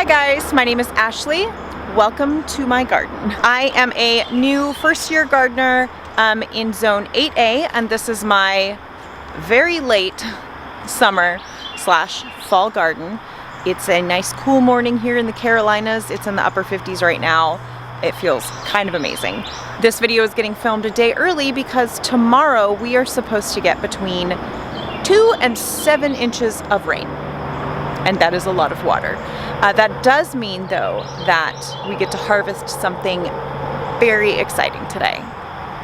Hi guys, my name is Ashley. Welcome to my garden. I am a new first-year gardener in zone 8A, and this is my very late summer / fall garden. It's a nice cool morning here in the Carolinas. It's in the upper 50s right now. It feels kind of amazing. This video is getting filmed a day early because tomorrow we are supposed to get between 2 and 7 inches of rain. And that is a lot of water. That does mean though that we get to harvest something very exciting today.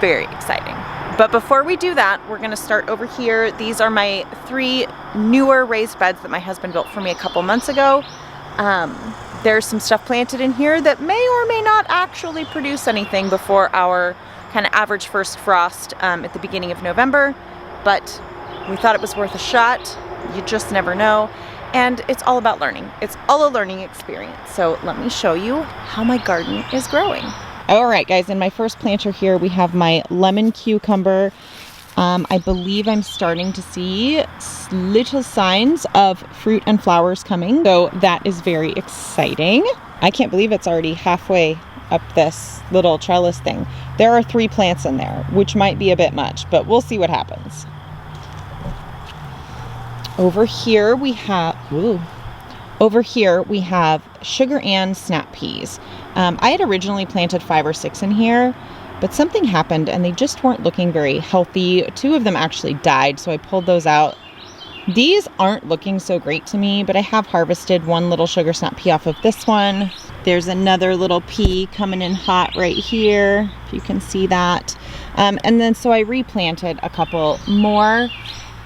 Very exciting. But before we do that, we're gonna start over here. These are my 3 newer raised beds that my husband built for me a couple months ago. There's some stuff planted in here that may or may not actually produce anything before our kind of average first frost at the beginning of November. But we thought it was worth a shot. You just never know. And it's all about learning. It's all a learning experience. So let me show you how my garden is growing. All right, guys, in my first planter here, we have my lemon cucumber. I believe I'm starting to see little signs of fruit and flowers coming. So that is very exciting. I can't believe it's already halfway up this little trellis thing. There are 3 plants in there, which might be a bit much, but we'll see what happens. Over here we have, sugar and snap peas. I had originally planted 5 or 6 in here, but something happened and they just weren't looking very healthy. 2 of them actually died, so I pulled those out. These aren't looking so great to me, but I have harvested 1 little sugar snap pea off of this one. There's another little pea coming in hot right here, if you can see that. And then so I replanted a couple more.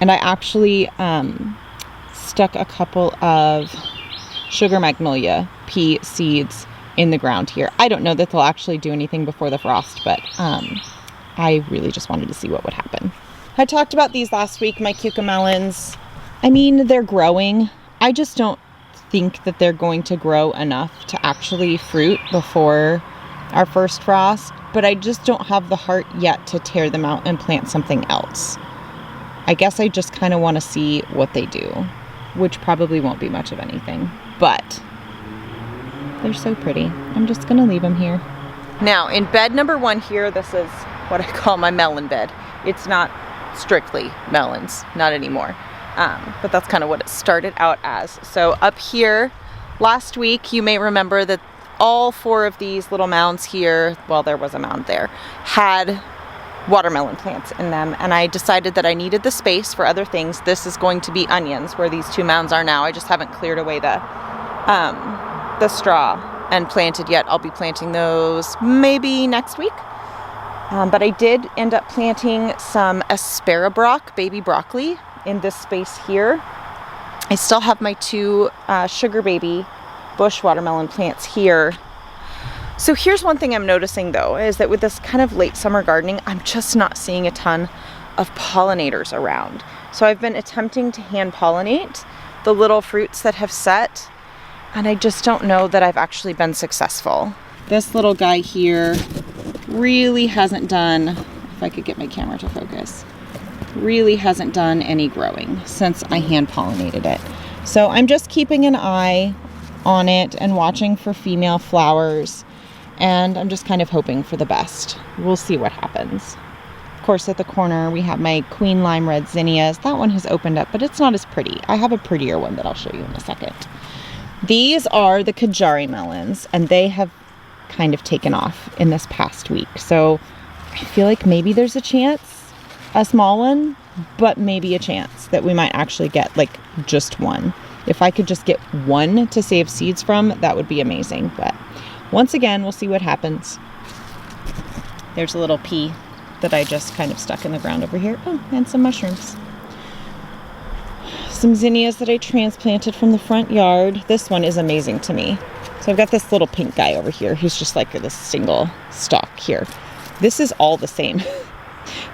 And I actually stuck a couple of sugar magnolia pea seeds in the ground here. I don't know that they'll actually do anything before the frost, but I really just wanted to see what would happen. I talked about these last week, my cucamelons. I mean, they're growing. I just don't think that they're going to grow enough to actually fruit before our first frost, but I just don't have the heart yet to tear them out and plant something else. I guess I just kind of want to see what they do, which probably won't be much of anything, but they're so pretty. I'm just going to leave them here. Now, in bed number 1 here, this is what I call my melon bed. It's not strictly melons, not anymore, but that's kind of what it started out as. So up here, last week, you may remember that all 4 of these little mounds here, well, there was a mound there, had watermelon plants in them, and I decided that I needed the space for other things. This is going to be onions where these 2 mounds are now. I just haven't cleared away the straw and planted yet. I'll be planting those maybe next week. But I did end up planting some asparagus, baby broccoli, in this space here. I still have my 2 sugar baby bush watermelon plants here. So here's one thing I'm noticing though, is that with this kind of late summer gardening, I'm just not seeing a ton of pollinators around. So I've been attempting to hand pollinate the little fruits that have set, and I just don't know that I've actually been successful. This little guy here really hasn't done, if I could get my camera to focus, really hasn't done any growing since I hand pollinated it. So I'm just keeping an eye on it and watching for female flowers. And I'm just kind of hoping for the best. We'll see what happens. Of course, at the corner, we have my Queen Lime Red zinnias. That one has opened up, but it's not as pretty. I have a prettier one that I'll show you in a second. These are the Kajari melons, and they have kind of taken off in this past week. So I feel like maybe there's a chance, a small one, but maybe a chance that we might actually get like just one. If I could just get one to save seeds from, that would be amazing. But once again, we'll see what happens. There's a little pea that I just kind of stuck in the ground over here. Oh, and some mushrooms. Some zinnias that I transplanted from the front yard. This one is amazing to me. So I've got this little pink guy over here who's just like this single stalk here. This is all the same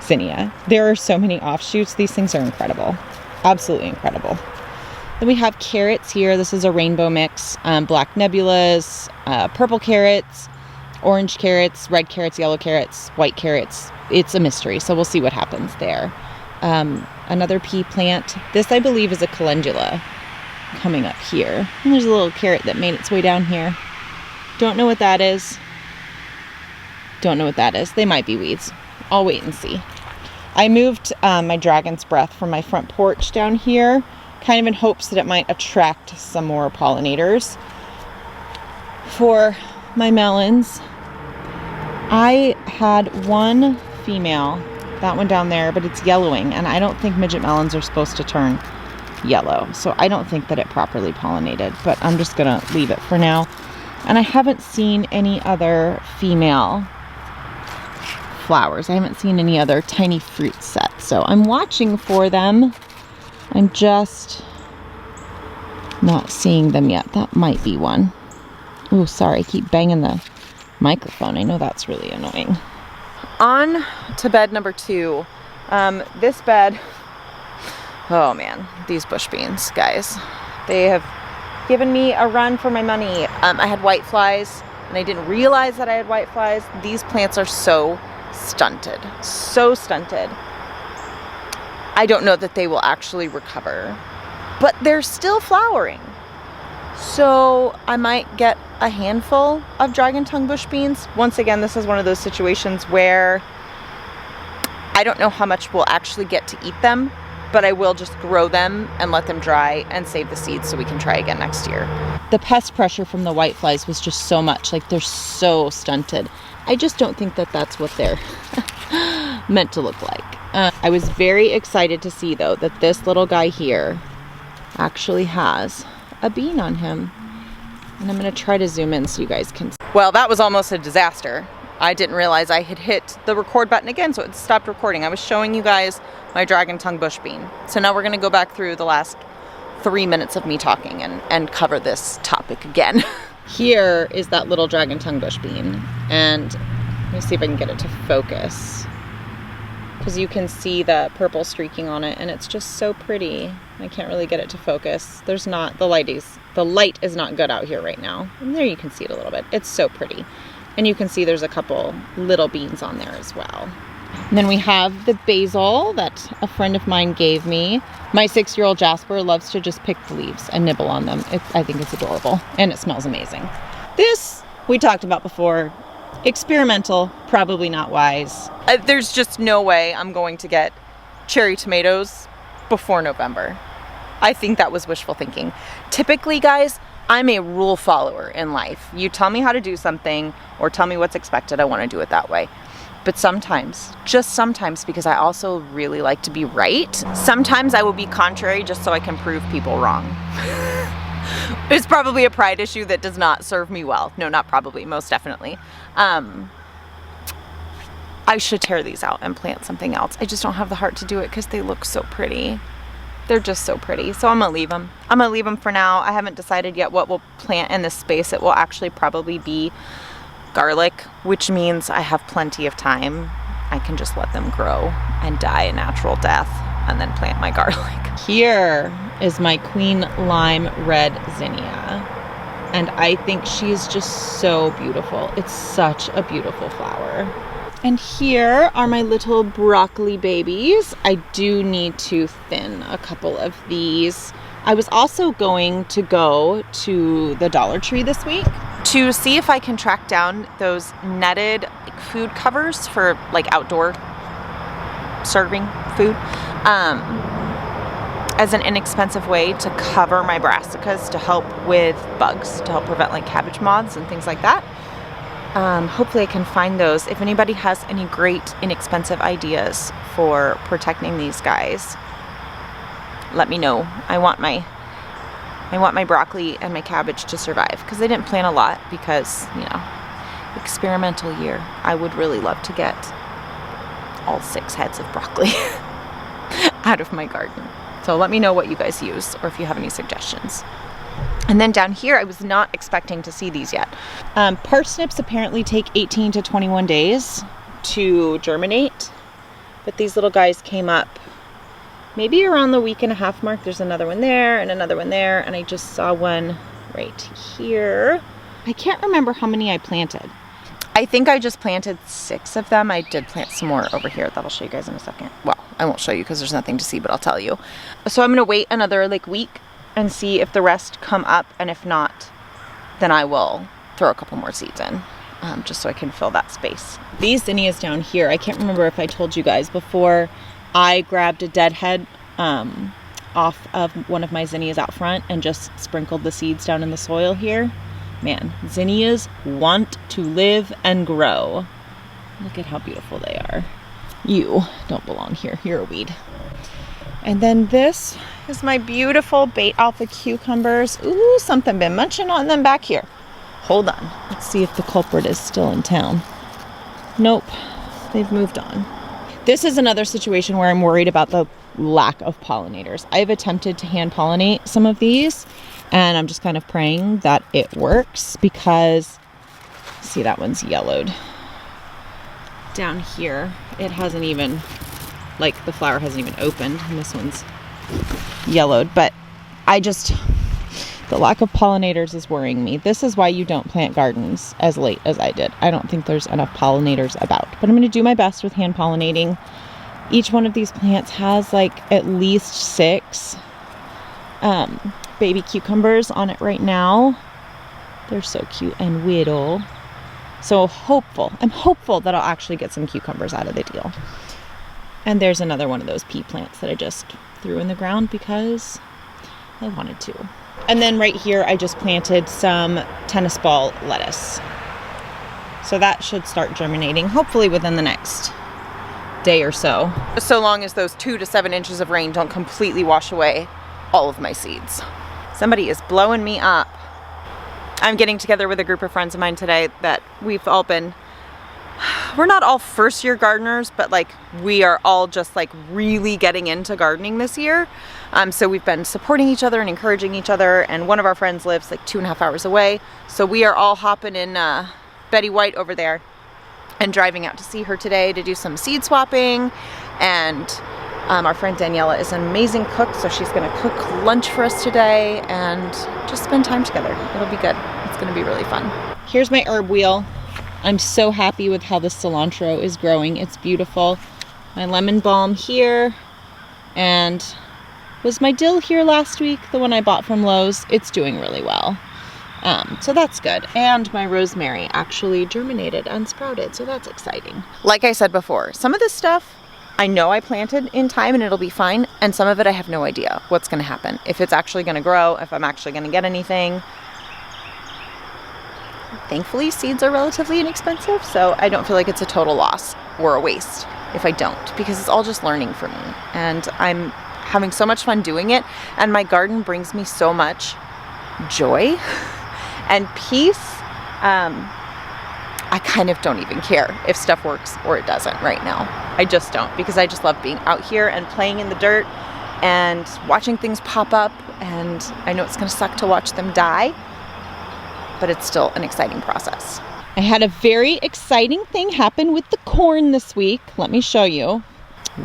zinnia. There are so many offshoots. These things are incredible. Absolutely incredible. Then we have carrots here. This is a rainbow mix. Black nebulas, purple carrots, orange carrots, red carrots, yellow carrots, white carrots. It's a mystery, so we'll see what happens there. Another pea plant. This, I believe, is a calendula. coming up here. And there's a little carrot that made its way down here. Don't know what that is. Don't know what that is. They might be weeds. I'll wait and see. I moved my dragon's breath from my front porch down here, kind of in hopes that it might attract some more pollinators for my melons. I had one female, that one down there, but it's yellowing, and I don't think midget melons are supposed to turn yellow, so I don't think that it properly pollinated, but I'm just gonna leave it for now. And I haven't seen any other female flowers. I haven't seen any other tiny fruit sets, so I'm watching for them. I'm just not seeing them yet. That might be one. Oh, sorry, I keep banging the microphone. I know that's really annoying. On to bed number 2. This bed, oh man, these bush beans, guys. They have given me a run for my money. I had white flies, and I didn't realize that I had white flies. These plants are so stunted, so stunted. I don't know that they will actually recover, but they're still flowering. So I might get a handful of dragon tongue bush beans. Once again, this is one of those situations where I don't know how much we'll actually get to eat them, but I will just grow them and let them dry and save the seeds so we can try again next year. The pest pressure from the white flies was just so much. Like, they're so stunted. I just don't think that that's what they're meant to look like. I was very excited to see, though, that this little guy here actually has a bean on him. And I'm going to try to zoom in so you guys can see. Well, that was almost a disaster. I didn't realize I had hit the record button again, so it stopped recording. I was showing you guys my dragon tongue bush bean. So now we're going to go back through the last 3 minutes of me talking and cover this topic again. Here is that little dragon tongue bush bean, and let me see if I can get it to focus, because you can see the purple streaking on it, and it's just so pretty. I can't really get it to focus. There's not, the light is not good out here right now. And there you can see it a little bit. It's so pretty. And you can see there's a couple little beans on there as well. And then we have the basil that a friend of mine gave me. My 6-year-old Jasper loves to just pick the leaves and nibble on them. I think it's adorable, and it smells amazing. This we talked about before. Experimental, probably not wise. There's just no way I'm going to get cherry tomatoes before November. I think that was wishful thinking. Typically, guys, I'm a rule follower in life. You tell me how to do something or tell me what's expected, I want to do it that way. But sometimes, just sometimes, because I also really like to be right, sometimes I will be contrary just so I can prove people wrong. It's probably a pride issue that does not serve me well. No, not probably, most definitely. I should tear these out and plant something else. I just don't have the heart to do it because they look so pretty. They're just so pretty. So I'm gonna leave them. I'm gonna leave them for now. I haven't decided yet what we'll plant in this space. It will actually probably be garlic, which means I have plenty of time. I can just let them grow and die a natural death and then plant my garlic. Here is my Queen Lime Red Zinnia. And I think she's just so beautiful. It's such a beautiful flower. And here are my little broccoli babies. I do need to thin a couple of these. I was also going to go to the Dollar Tree this week to see if I can track down those netted food covers for like outdoor serving food as an inexpensive way to cover my brassicas to help with bugs, to help prevent like cabbage moths and things like that. Hopefully I can find those. If anybody has any great inexpensive ideas for protecting these guys, let me know. I want my broccoli and my cabbage to survive because they didn't plant a lot because, you know, experimental year. I would really love to get all 6 heads of broccoli out of my garden. So let me know what you guys use or if you have any suggestions. And then down here, I was not expecting to see these yet. Parsnips apparently take 18 to 21 days to germinate, but these little guys came up maybe around the 1.5 week mark. There's another one there and another one there, and I just saw one right here. I can't remember how many I planted. I think I just planted 6 of them. I did plant some more over here that I'll show you guys in a second. Well, I won't show you because there's nothing to see, but I'll tell you. So I'm gonna wait another like week and see if the rest come up, and if not, then I will throw a couple more seeds in, just so I can fill that space. These zinnias down here, I can't remember if I told you guys before, I grabbed a dead head off of one of my zinnias out front and just sprinkled the seeds down in the soil here. Man, zinnias want to live and grow. Look at how beautiful they are. You don't belong here. You're a weed. And then this is my beautiful bait alpha cucumbers. Ooh, something been munching on them back here. Hold on. Let's see if the culprit is still in town. Nope. They've moved on. This is another situation where I'm worried about the lack of pollinators. I've attempted to hand pollinate some of these, and I'm just kind of praying that it works because, see, that one's yellowed. Down here, it hasn't even, like, the flower hasn't even opened, and this one's yellowed, but the lack of pollinators is worrying me. This is why you don't plant gardens as late as I did. I don't think there's enough pollinators about, but I'm going to do my best with hand pollinating. Each one of these plants has like at least 6 baby cucumbers on it right now. They're so cute and whittle. So I'm hopeful that I'll actually get some cucumbers out of the deal. And there's another one of those pea plants that I just threw in the ground because I wanted to. And then right here, I just planted some tennis ball lettuce. So that should start germinating, hopefully within the next day or so. So long as those 2 to 7 inches of rain don't completely wash away all of my seeds. Somebody is blowing me up. I'm getting together with a group of friends of mine today that we're not all first year gardeners, but like we are all just like really getting into gardening this year. So we've been supporting each other and encouraging each other. And one of our friends lives like 2.5 hours away. So we are all hopping in Betty White over there and driving out to see her today to do some seed swapping. And our friend Daniela is an amazing cook, so she's gonna cook lunch for us today and just spend time together. It'll be good. It's gonna be really fun. Here's my herb wheel. I'm so happy with how this cilantro is growing. It's beautiful. My lemon balm here, and was my dill here last week, the one I bought from Lowe's? It's doing really well. So that's good. And my rosemary actually germinated and sprouted, so that's exciting. Like I said before, some of this stuff I know I planted in time and it'll be fine, and some of it I have no idea what's gonna happen. If it's actually gonna grow, if I'm actually gonna get anything. Thankfully, seeds are relatively inexpensive, so I don't feel like it's a total loss or a waste if I don't, because it's all just learning for me. And I'm having so much fun doing it, and my garden brings me so much joy and peace. I kind of don't even care if stuff works or it doesn't right now. I just don't, because I just love being out here and playing in the dirt and watching things pop up, and I know it's gonna suck to watch them die, but it's still an exciting process. I had a very exciting thing happen with the corn this week. Let me show you.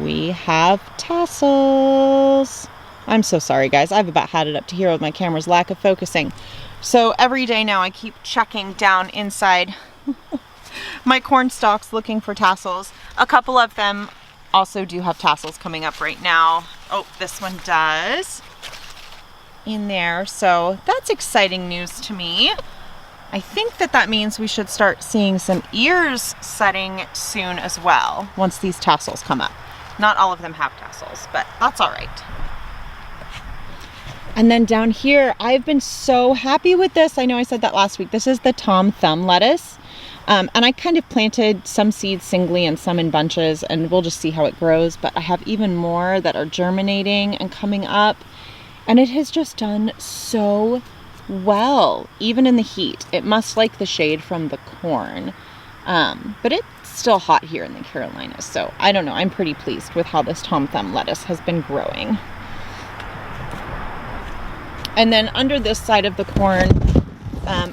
We have tassels. I'm so sorry, guys. I've about had it up to here with my camera's lack of focusing. So every day now I keep checking down inside my corn stalks looking for tassels. A couple of them also do have tassels coming up right now. Oh, this one does in there. So that's exciting news to me. I think that means we should start seeing some ears setting soon as well, once these tassels come up. Not all of them have tassels, but that's all right. And then down here, I've been so happy with this. I know I said that last week. This is the Tom Thumb lettuce. And I kind of planted some seeds singly and some in bunches, and we'll just see how it grows. But I have even more that are germinating and coming up. And it has just done so well, even in the heat. It must like the shade from the corn. But it's still hot here in the Carolinas. So I don't know. I'm pretty pleased with how this Tom Thumb lettuce has been growing. And then under this side of the corn,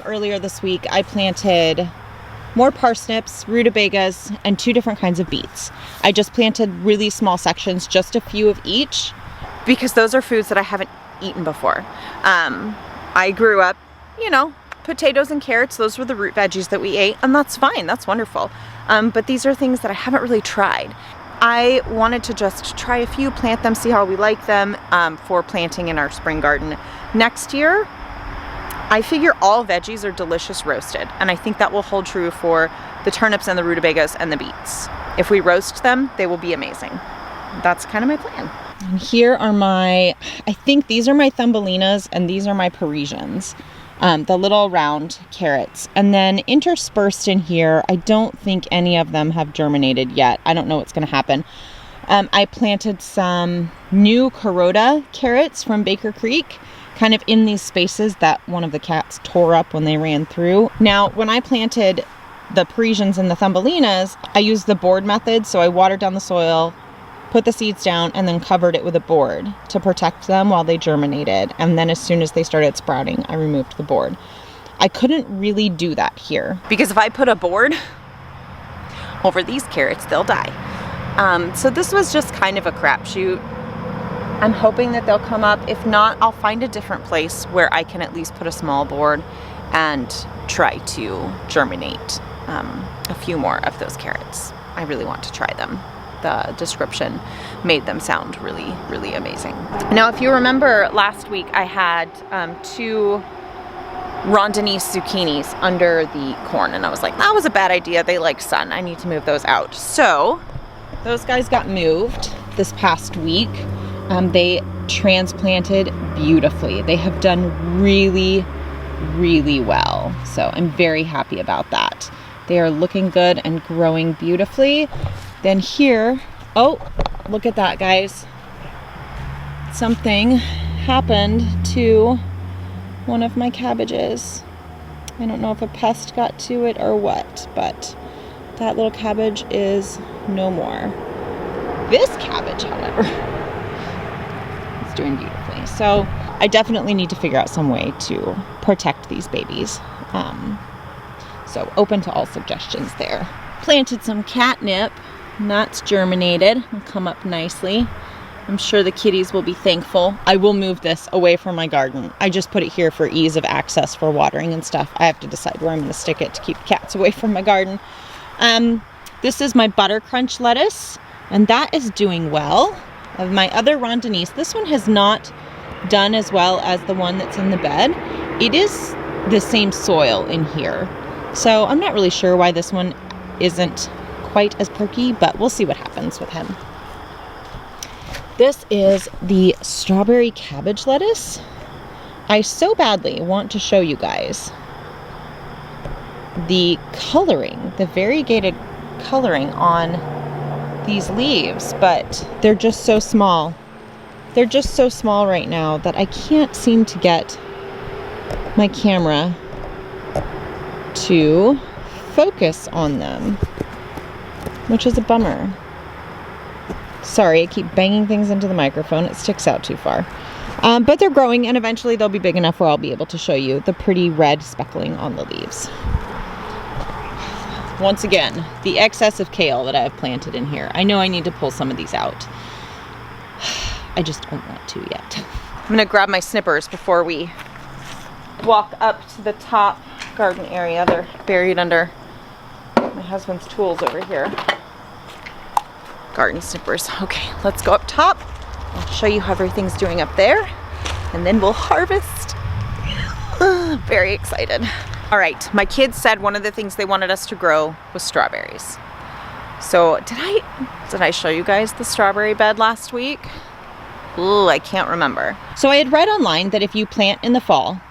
earlier this week, I planted more parsnips, rutabagas, and 2 different kinds of beets. I just planted really small sections, just a few of each, because those are foods that I haven't eaten before. I grew up, potatoes and carrots. Those were the root veggies that we ate, and that's fine. That's wonderful. But these are things that I haven't really tried. I wanted to just try a few, plant them, see how we like them for planting in our spring garden. next year, I figure all veggies are delicious roasted, and I think that will hold true for the turnips and the rutabagas and the beets. If we roast them, they will be amazing. That's kind of my plan. And here are I think these are my Thumbelinas and these are my Parisians, the little round carrots. And then interspersed in here, I don't think any of them have germinated yet. I don't know what's going to happen. I planted some new Carota carrots from Baker Creek, kind of in these spaces that one of the cats tore up when they ran through. Now, when I planted the Parisians and the Thumbelinas, I used the board method. So I watered down the soil, put the seeds down, and then covered it with a board to protect them while they germinated. And then as soon as they started sprouting, I removed the board. I couldn't really do that here, because if I put a board over these carrots, they'll die. So this was just kind of a crapshoot. I'm hoping that they'll come up. If not, I'll find a different place where I can at least put a small board and try to germinate a few more of those carrots. I really want to try them. The description made them sound really, really amazing. Now, if you remember last week, I had 2 Rondinese zucchinis under the corn, and I was like, that was a bad idea. They like sun. I need to move those out. So those guys got moved this past week. They transplanted beautifully. They have done really, really well. So I'm very happy about that. They are looking good and growing beautifully. Then here, oh, look at that, guys. Something happened to one of my cabbages. I don't know if a pest got to it or what, but that little cabbage is no more. This cabbage, however, is doing beautifully. So I definitely need to figure out some way to protect these babies. So open to all suggestions there. Planted some catnip, and that's germinated. It'll come up nicely. I'm sure the kitties will be thankful. I will move this away from my garden. I just put it here for ease of access for watering and stuff. I have to decide where I'm going to stick it to keep cats away from my garden. This is my butter crunch lettuce, and that is doing well. Of my other Rondinese, this one has not done as well as the one that's in the bed. It is the same soil in here, so I'm not really sure why this one isn't quite as perky, but we'll see what happens with him. This is the strawberry cabbage lettuce. I so badly want to show you guys the coloring, the variegated coloring on these leaves, but they're just so small. They're just so small right now that I can't seem to get my camera to focus on them, which is a bummer. Sorry, I keep banging things into the microphone. It sticks out too far. But they're growing, and eventually they'll be big enough where I'll be able to show you the pretty red speckling on the leaves. Once again, the excess of kale that I have planted in here. I know I need to pull some of these out. I just don't want to yet. I'm gonna grab my snippers before we walk up to the top garden area. They're buried under my husband's tools over here. Garden snippers. Okay, let's go up top. I'll show you how everything's doing up there, and then we'll harvest. Very excited. All right, my kids said one of the things they wanted us to grow was strawberries. So did I show you guys the strawberry bed last week? Ooh, I can't remember. So I had read online that if you plant in the fall,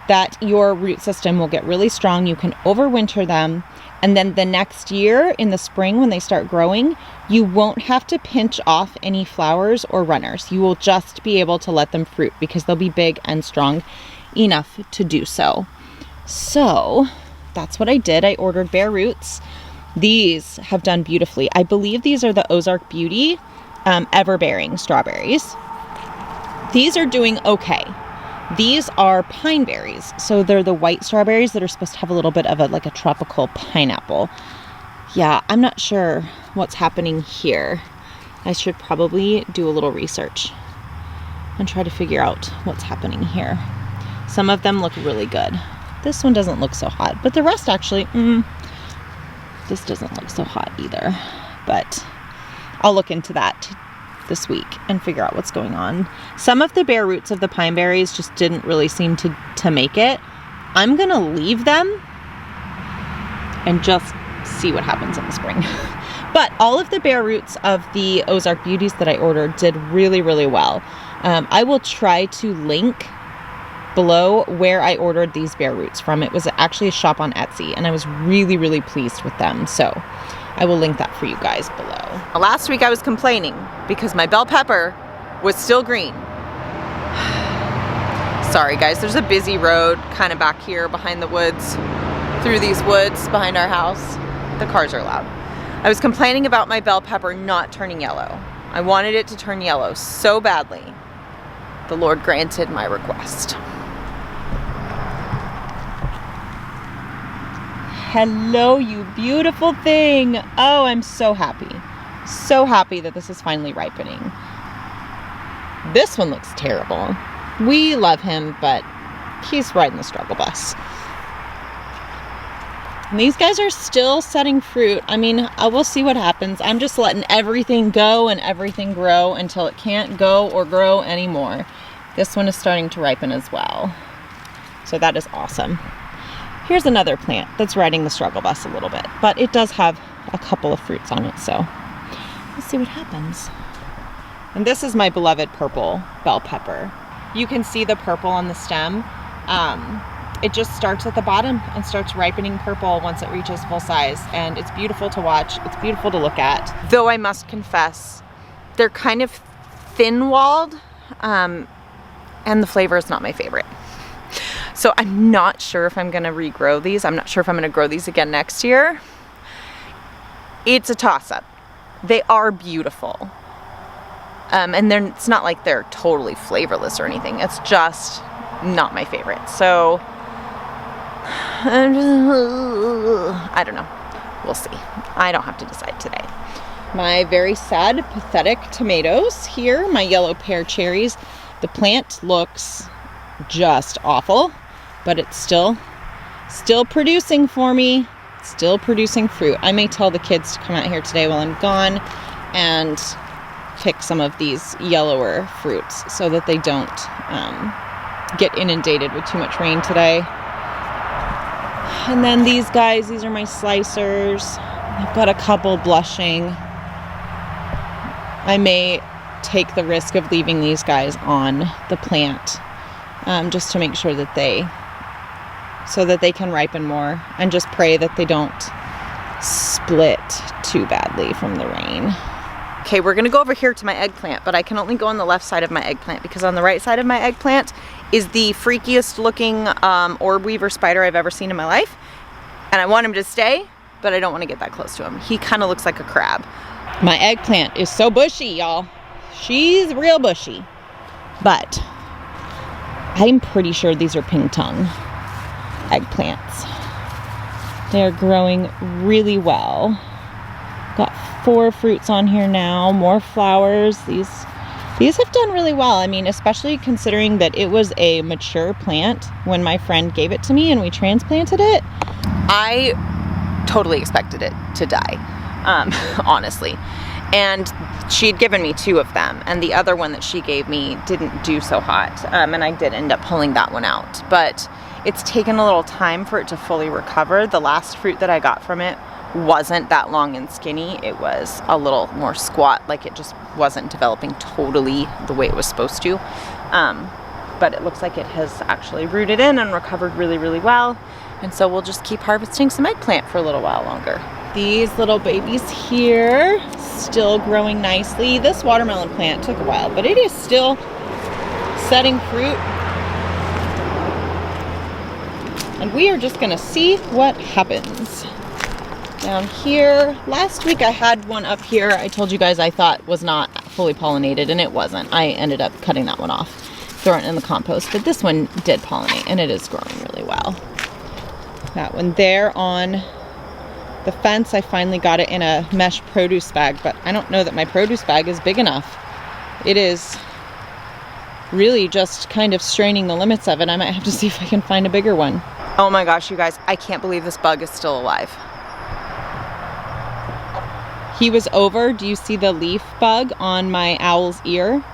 that your root system will get really strong. You can overwinter them, and then the next year in the spring when they start growing, you won't have to pinch off any flowers or runners. You will just be able to let them fruit because they'll be big and strong enough to do so. So that's what I did. I ordered bare roots. These have done beautifully. I believe these are the Ozark Beauty ever-bearing strawberries. These are doing okay. These are pine berries, so they're the white strawberries that are supposed to have a little bit of like a tropical pineapple. Yeah, I'm not sure what's happening here. I should probably do a little research and try to figure out what's happening here. Some of them look really good. This one doesn't look so hot, but the rest actually, this doesn't look so hot either. But I'll look into that this week and figure out what's going on. Some of the bare roots of the pine berries just didn't really seem to make it. I'm gonna leave them and just see what happens in the spring. But all of the bare roots of the Ozark Beauties that I ordered did really, really well. I will try to link below where I ordered these bare roots from. It was actually a shop on Etsy, and I was really, really pleased with them. So I will link that for you guys below. Last week I was complaining because my bell pepper was still green. Sorry guys, there's a busy road kind of back here behind the woods, through these woods behind our house. The cars are loud. I was complaining about my bell pepper not turning yellow. I wanted it to turn yellow so badly. The Lord granted my request. Hello, you beautiful thing. Oh, I'm so happy. So happy that this is finally ripening. This one looks terrible. We love him, but he's riding the struggle bus. And these guys are still setting fruit. I mean, I will see what happens. I'm just letting everything go and everything grow until it can't go or grow anymore. This one is starting to ripen as well. So that is awesome. Here's another plant that's riding the struggle bus a little bit, but it does have a couple of fruits on it, so we'll see what happens. And this is my beloved purple bell pepper. You can see the purple on the stem. It just starts at the bottom and starts ripening purple once it reaches full size, and it's beautiful to watch. It's beautiful to look at. Though I must confess, they're kind of thin-walled, and the flavor is not my favorite. So I'm not sure if I'm gonna regrow these. I'm not sure if I'm gonna grow these again next year. It's a toss-up. They are beautiful. And it's not like they're totally flavorless or anything. It's just not my favorite. So, I don't know. We'll see. I don't have to decide today. My very sad, pathetic tomatoes here, my yellow pear cherries. The plant looks just awful, but it's still producing for me, still producing fruit. I may tell the kids to come out here today while I'm gone and pick some of these yellower fruits so that they don't get inundated with too much rain today. And then these guys, these are my slicers. I've got a couple blushing. I may take the risk of leaving these guys on the plant just to make sure that they can ripen more, and just pray that they don't split too badly from the rain. Okay, we're gonna go over here to my eggplant, but I can only go on the left side of my eggplant because on the right side of my eggplant is the freakiest looking orb weaver spider I've ever seen in my life. And I want him to stay, but I don't want to get that close to him. He kind of looks like a crab. My eggplant is so bushy, y'all. She's real bushy. But I'm pretty sure these are pink tongue eggplants. They're growing really well. Got 4 fruits on here now, more flowers. These have done really well. I mean, especially considering that it was a mature plant when my friend gave it to me and we transplanted it. I totally expected it to die, honestly. And she'd given me 2 of them, and the other one that she gave me didn't do so hot, and I did end up pulling that one out. But it's taken a little time for it to fully recover. The last fruit that I got from it wasn't that long and skinny. It was a little more squat, like it just wasn't developing totally the way it was supposed to. But it looks like it has actually rooted in and recovered really, really well. And so we'll just keep harvesting some eggplant for a little while longer. These little babies here, still growing nicely. This watermelon plant took a while, but it is still setting fruit. And we are just gonna see what happens. Down here, last week I had one up here I told you guys I thought was not fully pollinated, and it wasn't. I ended up cutting that one off, throwing it in the compost, but this one did pollinate and it is growing really well. That one there on the fence, I finally got it in a mesh produce bag, but I don't know that my produce bag is big enough. It is really just kind of straining the limits of it. I might have to see if I can find a bigger one. Oh my gosh, you guys, I can't believe this bug is still alive. He was over, do you see the leaf bug on my owl's ear?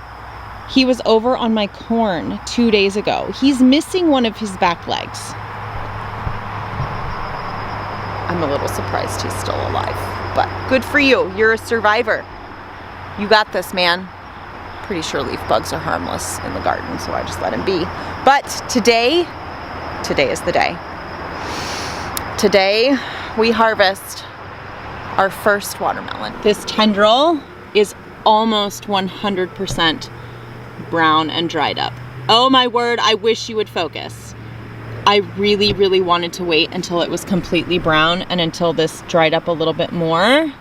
He was over on my corn 2 days ago. He's missing one of his back legs. I'm a little surprised he's still alive, but good for you. You're a survivor. You got this, man. Pretty sure leaf bugs are harmless in the garden, so I just let him be. But today is the day. Today we harvest our first watermelon. This tendril is almost 100% brown and dried up. Oh my word, I wish you would focus. I really, really wanted to wait until it was completely brown and until this dried up a little bit more.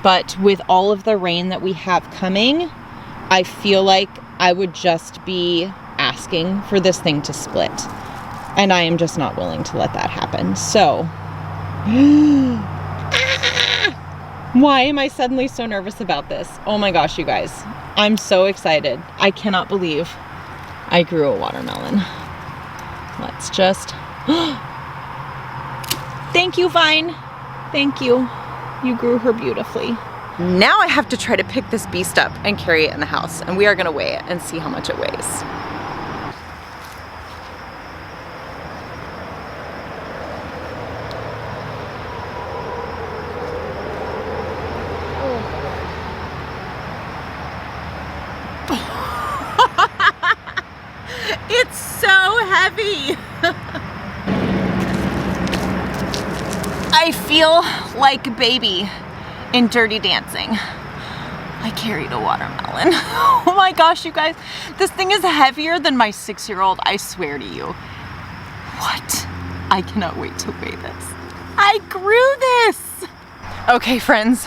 But with all of the rain that we have coming, I feel like I would just be asking for this thing to split. And I am just not willing to let that happen. So, why am I suddenly so nervous about this? Oh my gosh, you guys. I'm so excited. I cannot believe I grew a watermelon. Let's just, thank you, Vine. Thank you. You grew her beautifully. Now I have to try to pick this beast up and carry it in the house, and we are gonna weigh it and see how much it weighs. It's so heavy. I feel like a baby in Dirty Dancing. I carried a watermelon. Oh my gosh, you guys. This thing is heavier than my 6-year-old, I swear to you. What? I cannot wait to weigh this. I grew this. Okay, friends.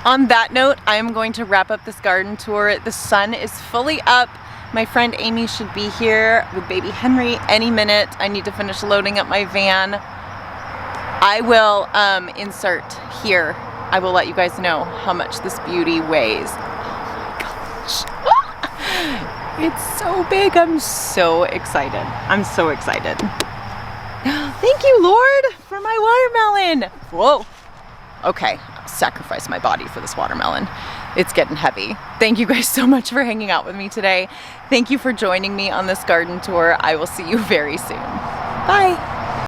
On that note, I am going to wrap up this garden tour. The sun is fully up. My friend Amy should be here with baby Henry any minute. I need to finish loading up my van. I will insert here. I will let you guys know how much this beauty weighs. Oh my gosh. It's so big. I'm so excited. I'm so excited. Thank you, Lord, for my watermelon. Whoa. Okay, I'll sacrifice my body for this watermelon. It's getting heavy. Thank you guys so much for hanging out with me today. Thank you for joining me on this garden tour. I will see you very soon. Bye.